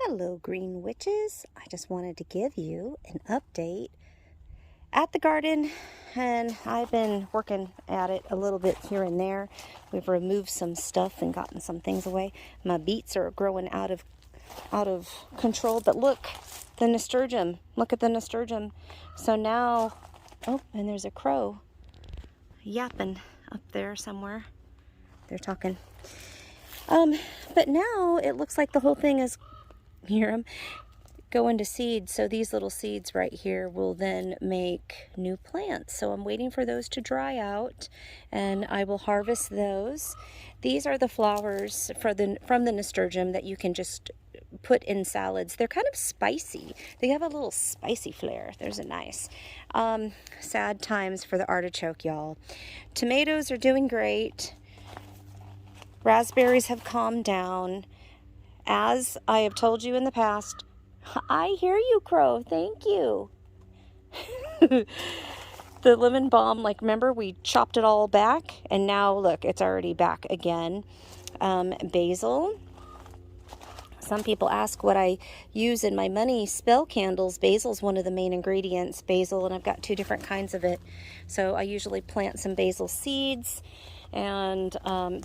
Hello, green witches. I just wanted to give you an update at the garden, and I've been working at it a little bit here and there. We've removed some stuff and gotten some things away. My beets are growing out of control, but look, the nasturtium. Look at the nasturtium. So now, oh, and there's a crow yapping up there somewhere. They're talking. But now it looks like the whole thing is, hear them, go into seed. So these little seeds right here will then make new plants. So I'm waiting for those to dry out and I will harvest those. These are the flowers from the nasturtium that you can just put in salads. They're kind of spicy. They have a little spicy flair. There's a nice. Sad times for the artichoke, y'all. Tomatoes are doing great. Raspberries have calmed down. As I have told you in the past, I hear you, crow. Thank you. The lemon balm, like, remember we chopped it all back, and now look, it's already back again. Basil. Some people ask what I use in my money spell candles. Basil's one of the main ingredients. Basil, and I've got 2 different kinds of it. So I usually plant some basil seeds, and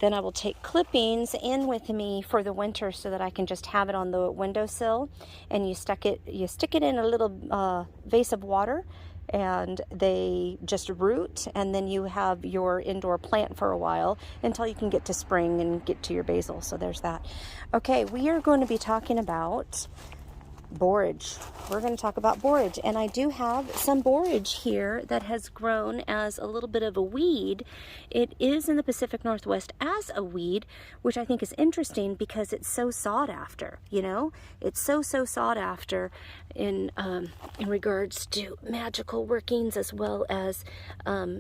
then I will take clippings in with me for the winter so that I can just have it on the windowsill. And you stick it in a little vase of water, and they just root, and then you have your indoor plant for a while until you can get to spring and get to your basil. So there's that. Okay, we are going to be talking about borage. We're going to talk about borage, and I do have some borage here that has grown as a little bit of a weed. It is in the Pacific Northwest as a weed, which I think is interesting because it's so sought after. You know, it's so sought after in regards to magical workings as well as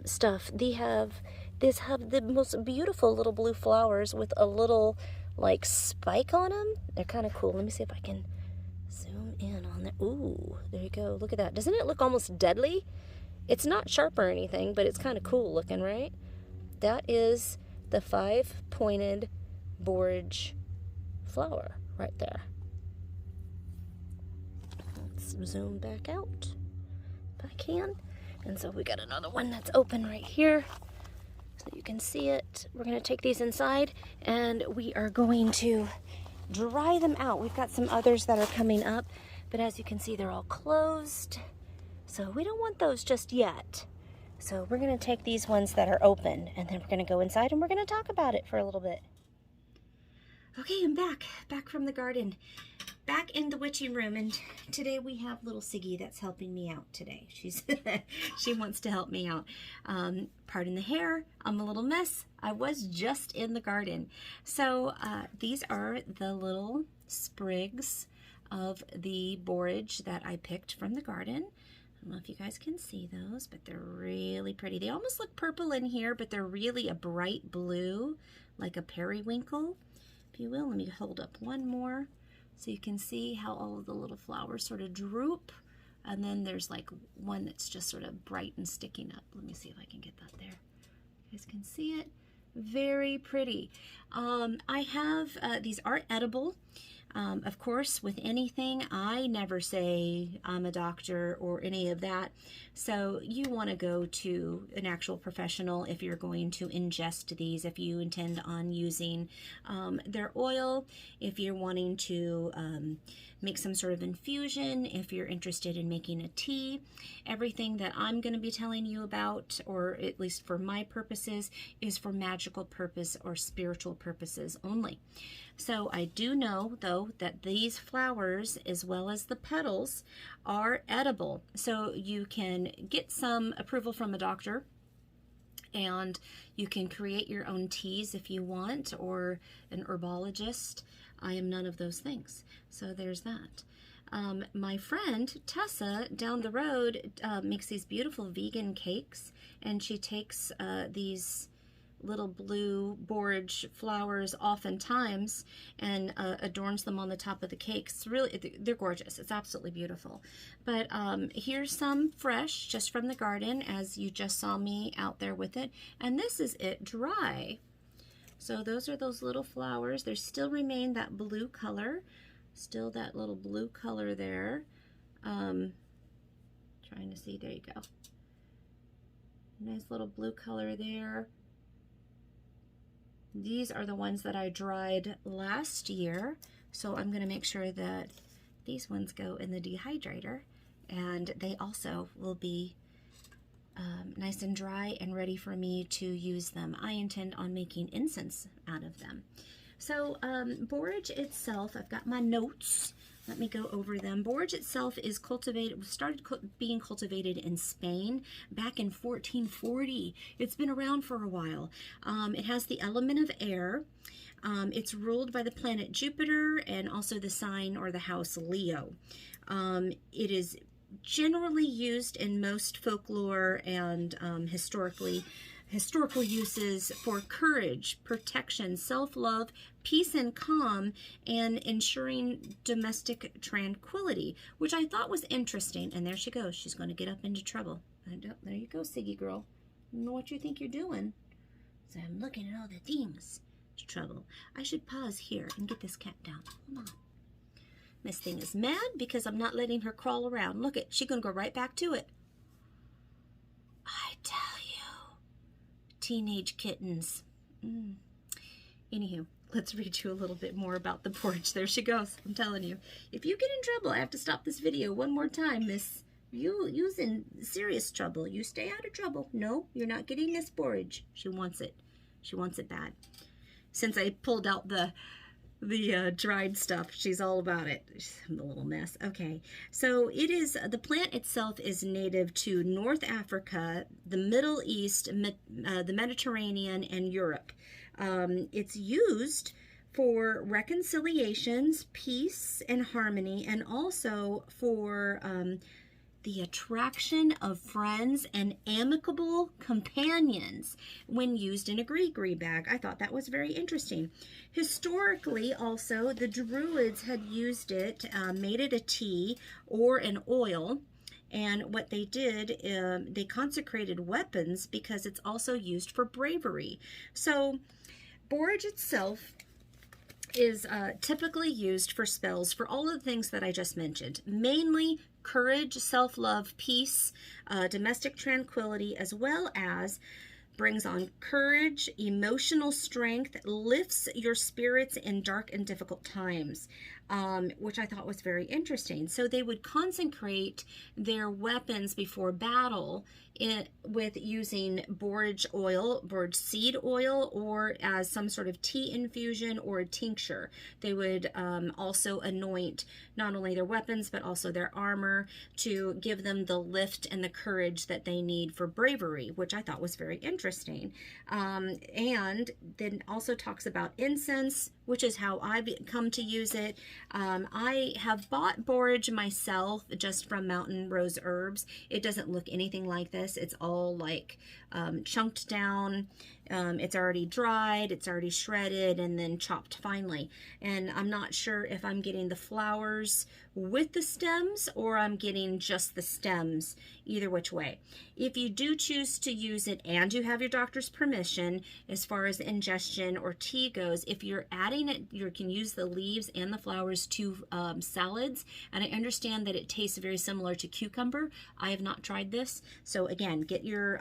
stuff. These have the most beautiful little blue flowers with a little like spike on them. They're kind of cool. Let me see if I can zoom in on that. Ooh, there you go. Look at that. Doesn't it look almost deadly? It's not sharp or anything, but it's kind of cool looking, right? That is the 5-pointed borage flower right there. Let's zoom back out if I can. And so we got another one that's open right here so you can see it. We're going to take these inside and we are going to dry them out. We've got some others that are coming up, but as you can see, they're all closed. So we don't want those just yet. So we're going to take these ones that are open, and then we're going to go inside and we're going to talk about it for a little bit. Okay, I'm back from the garden, back in the witching room, and today we have little Siggy that's helping me out today. She wants to help me out. Pardon the hair, I'm a little mess. I was just in the garden. So these are the little sprigs of the borage that I picked from the garden. I don't know if you guys can see those, but they're really pretty. They almost look purple in here, but they're really a bright blue, like a periwinkle, if you will. Let me hold up one more so you can see how all of the little flowers sort of droop. And then there's like one that's just sort of bright and sticking up. Let me see if I can get that there. You guys can see it. Very pretty. I have, these are edible. Of course, with anything, I never say I'm a doctor or any of that. So you want to go to an actual professional if you're going to ingest these, if you intend on using their oil, if you're wanting to make some sort of infusion, if you're interested in making a tea. Everything that I'm going to be telling you about, or at least for my purposes, is for magical purpose or spiritual purposes only. So I do know, though, that these flowers, as well as the petals, are edible. So you can get some approval from a doctor, and you can create your own teas if you want, or an herbologist. I am none of those things. So there's that. My friend Tessa down the road makes these beautiful vegan cakes, and she takes these little blue borage flowers oftentimes and adorns them on the top of the cakes. Really, they're gorgeous. It's absolutely beautiful. But here's some fresh, just from the garden, as you just saw me out there with it. And this is it dry. So those are those little flowers. They still remain that blue color. Still that little blue color there. Trying to see, there you go. Nice little blue color there. These are the ones that I dried last year, so I'm going to make sure that these ones go in the dehydrator, and they also will be nice and dry and ready for me to use them. I intend on making incense out of them. So borage itself, I've got my notes. Let me go over them. Borage itself is started being cultivated in Spain back in 1440. It's been around for a while. It has the element of air. It's ruled by the planet Jupiter and also the sign or the house Leo. It is generally used in most folklore and historical uses for courage, protection, self-love, peace and calm, and ensuring domestic tranquility, which I thought was interesting. And there she goes. She's going to get up into trouble. There you go, Siggy girl. I don't know what you think you're doing. So I'm looking at all the themes. It's trouble. I should pause here and get this cat down. Hold on. Miss Thing is mad because I'm not letting her crawl around. Look at, she's going to go right back to it. I tell you, teenage kittens. Anywho, let's read you a little bit more about the porch. There she goes. I'm telling you, if you get in trouble, I have to stop this video one more time, Miss. You's in serious trouble. You stay out of trouble. No, you're not getting this borage. She wants it. She wants it bad. Since I pulled out the dried stuff, she's all about it. I'm a little mess. Okay, so the plant itself is native to North Africa, the Middle East, the Mediterranean, and Europe. It's used for reconciliations, peace, and harmony, and also for the attraction of friends and amicable companions when used in a gree-gree bag. I thought that was very interesting. Historically, also, the Druids had used it, made it a tea or an oil, and what they did, they consecrated weapons because it's also used for bravery. So, borage itself is typically used for spells for all of the things that I just mentioned, mainly courage, self-love, peace, domestic tranquility, as well as brings on courage, emotional strength, lifts your spirits in dark and difficult times, which I thought was very interesting. So they would consecrate their weapons before battle with using borage oil, borage seed oil, or as some sort of tea infusion or a tincture. They would also anoint not only their weapons but also their armor to give them the lift and the courage that they need for bravery, which I thought was very interesting. And then also talks about incense, which is how I've come to use it. I have bought borage myself just from Mountain Rose Herbs. It doesn't look anything like this. It's all like chunked down. It's already dried, it's already shredded, and then chopped finely. And I'm not sure if I'm getting the flowers with the stems or I'm getting just the stems, either which way. If you do choose to use it and you have your doctor's permission, as far as ingestion or tea goes, if you're adding it, you can use the leaves and the flowers to salads. And I understand that it tastes very similar to cucumber. I have not tried this. So again, get your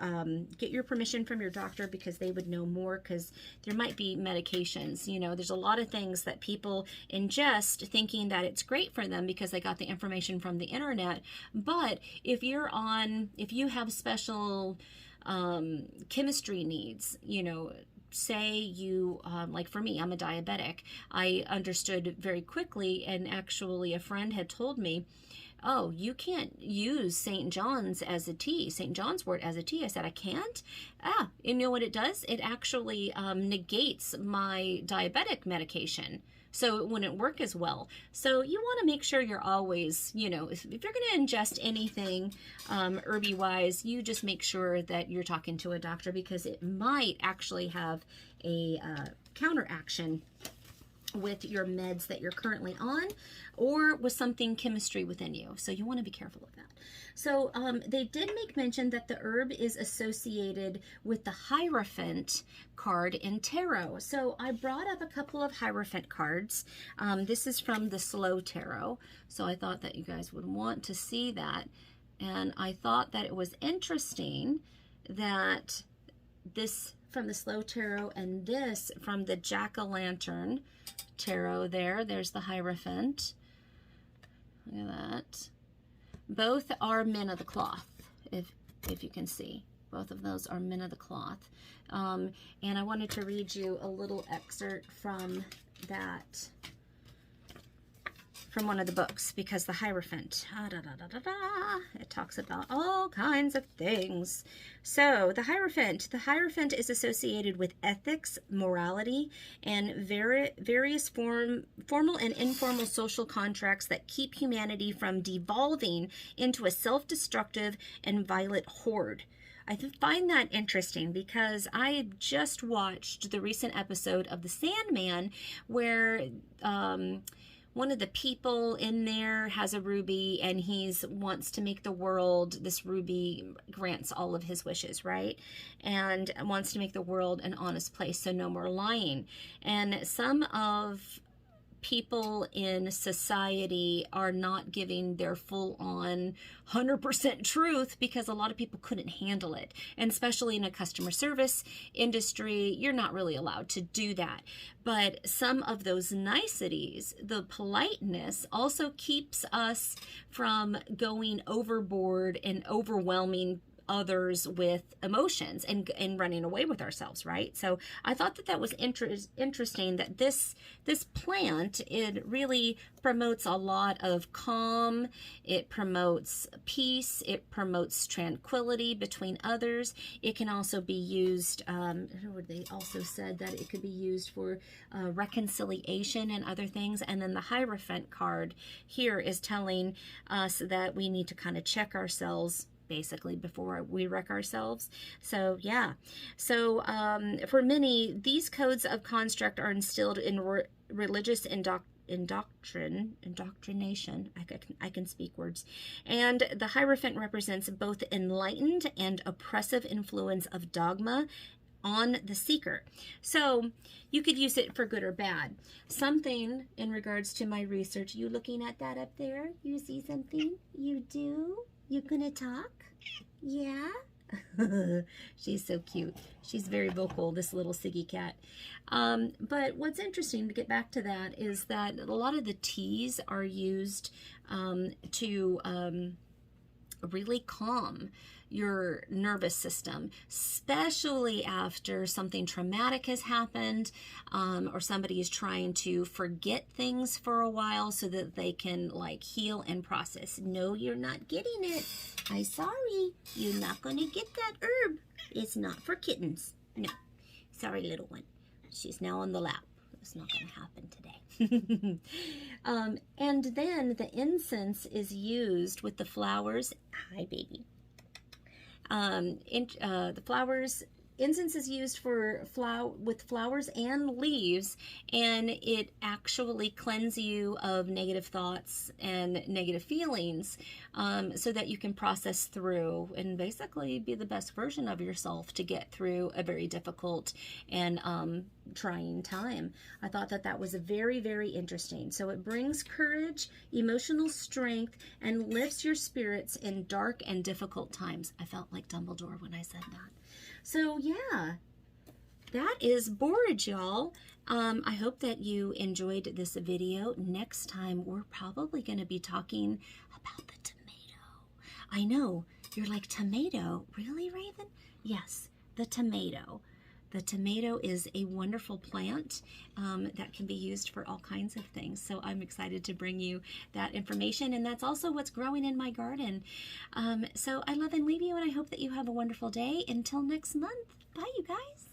permission from your doctor, because they would know more, because there might be medications. You know, there's a lot of things that people ingest thinking that it's great for them because they got the information from the internet. But if you have special chemistry needs, you know, say you, like for me, I'm a diabetic. I understood very quickly, and actually a friend had told me, oh, you can't use St. John's as a tea, St. John's wort as a tea. I said, I can't? You know what it does? It actually negates my diabetic medication. So it wouldn't work as well. So you want to make sure you're always, you know, if you're going to ingest anything herby wise, you just make sure that you're talking to a doctor, because it might actually have a counteraction with your meds that you're currently on, or with something chemistry within you. So you want to be careful of that. So they did make mention that the herb is associated with the Hierophant card in tarot. So I brought up a couple of Hierophant cards. This is from the Slow Tarot. So I thought that you guys would want to see that. And I thought that it was interesting that this from the Slow Tarot and this from the Jack-o'-lantern tarot there's the Hierophant. Look at that. Both are men of the cloth, if you can see. Both of those are men of the cloth. And I wanted to read you a little excerpt from that, from one of the books, because the Hierophant, it talks about all kinds of things. So the Hierophant is associated with ethics, morality, and various formal and informal social contracts that keep humanity from devolving into a self-destructive and violent horde. I find that interesting because I just watched the recent episode of The Sandman where one of the people in there has a ruby, and wants to make the world, this ruby grants all of his wishes, right? And wants to make the world an honest place, so no more lying. And some of people in society are not giving their full-on 100% truth because a lot of people couldn't handle it. And especially in a customer service industry, you're not really allowed to do that. But some of those niceties, the politeness, also keeps us from going overboard and overwhelming others with emotions and running away with ourselves, right? So I thought that was interesting that this plant, it really promotes a lot of calm, it promotes peace, it promotes tranquility between others. It can also be used, they also said that it could be used for reconciliation and other things. And then the Hierophant card here is telling us that we need to kind of check ourselves basically before we wreck ourselves. So yeah, so for many, these codes of construct are instilled in religious indoctrination. I can speak words. And the Hierophant represents both enlightened and oppressive influence of dogma on the seeker. So you could use it for good or bad. Something in regards to my research, you looking at that up there? You see something? You do? You gonna talk? Yeah? She's so cute. She's very vocal, this little Siggy cat. But what's interesting, to get back to that, is that a lot of the teas are used to really calm your nervous system, especially after something traumatic has happened, or somebody is trying to forget things for a while so that they can like heal and process. No, you're not getting it. I'm sorry. You're not going to get that herb. It's not for kittens. No. Sorry, little one. She's now on the lap. It's not going to happen today. And then the incense is used with the flowers. Hi, baby. The flowers, incense is used with flowers and leaves, and it actually cleanses you of negative thoughts and negative feelings, so that you can process through and basically be the best version of yourself to get through a very difficult and trying time. I thought that was very, very interesting. So it brings courage, emotional strength, and lifts your spirits in dark and difficult times. I felt like Dumbledore when I said that. So yeah, that is Borage, y'all. I hope that you enjoyed this video. Next time, we're probably going to be talking about the tomato. I know, you're like, tomato? Really, Raven? Yes, the tomato. The tomato is a wonderful plant that can be used for all kinds of things. So I'm excited to bring you that information. And that's also what's growing in my garden. So I love and leave you, and I hope that you have a wonderful day. Until next month. Bye, you guys.